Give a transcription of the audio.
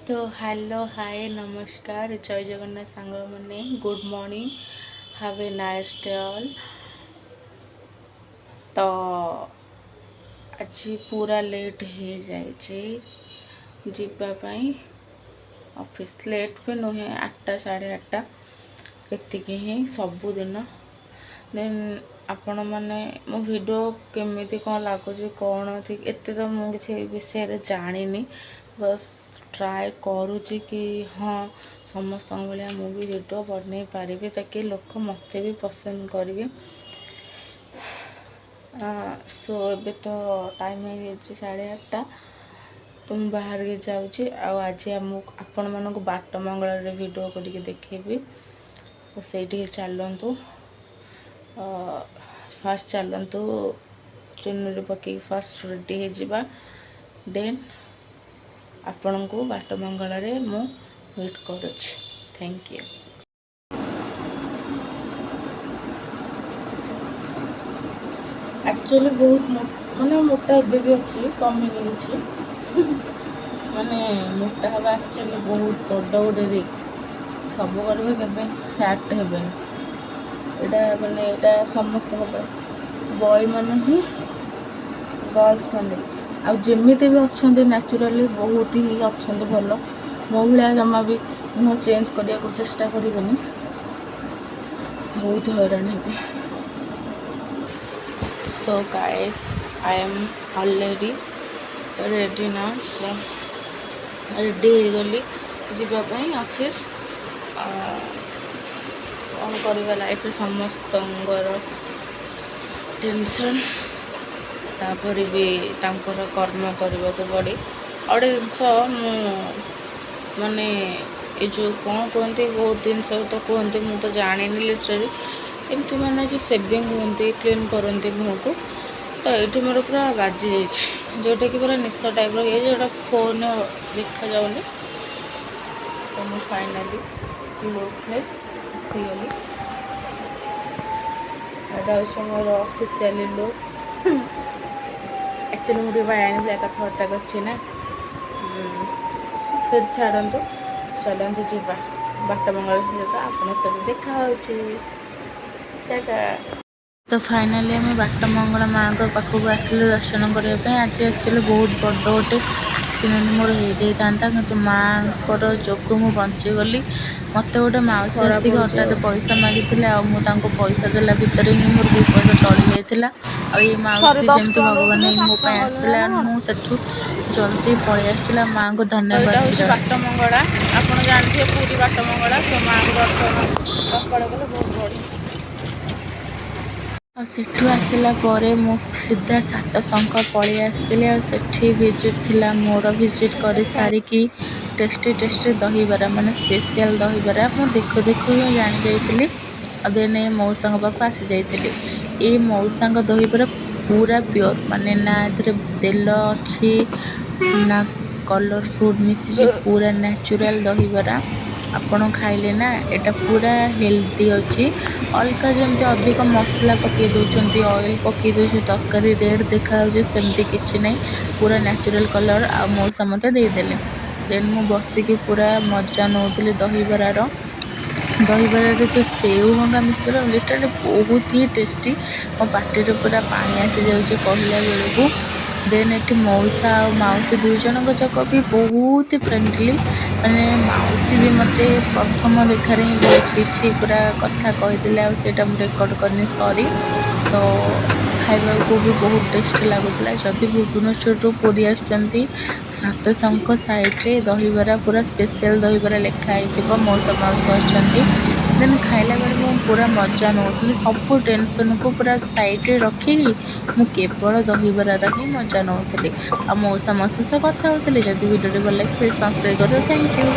तो hello hi नमस्कार जय जगन्नाथ सांग मैंने good morning have a nice day all. तो आज पूरा लेट हो जाए जीवाई ऑफिस लेट भी नुहे 8टा 8:30 एतिक ही सबुदिन। देन आपण मैंने मो वीडियो केमी कौन लगुच कौन थी एत तो मुझे विषय जानी बस ट्राए करुच्ची कि हाँ समस्त भाया मु भी वीडियो बन पारि ताकि लोक मत भी पसंद करेंगे। सो ए तो टाइम है 8:30 तो मुझे बाहर के जाऊँगी आज आपण मानक बाट मंगल वीडियो करके देखेबी। तो से चलतु फास्ट चलतु चुनरी पकई फास्ट रेडी हो देन आपण को बाट मंगल मु मीट करुच्ची। Thank you. एक्चुअली बहुत माने मोटा एबे भी अच्छी कमी गई माने मोटा हवा एक्चुअली बहुत बड़ गोटे रिक्स सब करेंगे केवे फैक्ट हेबे यहाँ माने यहाँ समस्त बॉय मैंने ही गर्ल्स मैंने आमती भी अच्छा नेचुराली बहुत ही अच्छा भल मो भाया जमा भी मुँह चेंज करने को चेष्टा करें बहुत हैरान हे। So guys I am already ready ना सो रेडी हो गली जीवाई ऑफिस। कौन करवा लाइफ समस्त टेंशन तापर भी तांकर कर्म करने को पड़े और जिनस माने ये जो कौन कहते बहुत जिन तो कहते मुझे तो जानी लिटरेली एमती मैंने जो सेविंग हमें क्लीन करते मुँह को तो ये मोर पूरा बाजी जाइए जोटा कि पूरा निशा टाइप रोटा फोन देखा जाऊनी। तो मुझे फाइनाली लुक आसीगली यहाँ मोर ऑफिशियली लुक। एक्चुअली मुझे बयानी भाई कथबार्ता करना फिर छाड़ू चलते जावा बाट मंगल सहित आपण सब देखा। तो फाइनाली आम बाट मंगल माँ पाखक आसिलु दर्शन करने। आज एक्चुअली बहुत बड़ गोटे एक्सीडेंट मोर हो जाता कि माँ जो मु बचीगली मत गोटे मौसी आसिक हठात पैसा मागी मुझे पैसा देला भितर ही मोर विपद टली जाता। ये मौसी जमी भगवान मोपाई आसला मुझे जल्दी पलि आसला माँ को धन्यवाद। बाट मंगला आप जानते पूरी बाट मंगला तो माँ को दर्शन सकाल गले बहुत बढ़िया। सेठू आसला मु सीधा सात शंख पलि आसी विजिट थिला मोर विजिट कर सारिकी टेस्टी टेस्टी दहीबरा माने स्पेशल दहीबरा मु देखु देखु ही जानी जाइली। देन मौसा पाक आसी जाइली। ये मौसा दहीबरा पूरा प्योर माने ना तेल अच्छी ना कलर फूड मिसी पूरा नेचुरल दहीबरा आपण खाइले ना एटा पूरा हेल्दी अच्छी। अलग जमी अधिक मसला पकई दौरान ऑयल पकई दौर तरकारी रेड देखा सेमती किसी ना पूरा नेचुरल कलर आ मौसा मत देदेले। देन मु बसिकी पूरा मजा नौली दहीबरार जो सेव भंगा मिक्सचर लिटरली बहुत ही टेस्टी मो पार्टी पूरा पानी आसी जाऊँचे कहला बेलू। देन ये मौसा और मौसी दुई जन जाक भी बहुत फ्रेंडली माने मौसी भी मत प्रथम देखार ही बहुत किसी पूरा कथा कहीदे आटा मुझे रेकर्ड करनी सॉरी। तो खाइबा को भी बहुत टेस्टी लगुला। जदि भुवनेश्वर पूरी आसुँच सात शंख साइड्रे दहीबरा पूरा स्पेशल दहीबरा लिखाई मौसा मौसी अच्छा। देन खाइला बेले मु पूरा मजा नौली सब टेंशन को पूरा साइड्रे रखिकी मु केवल दहीबरार ही मजा नौली आ मौसा मौसी सह कथा होती। जदि वीडियो भल लगे प्लीज सब्सक्राइब करो। Thank you.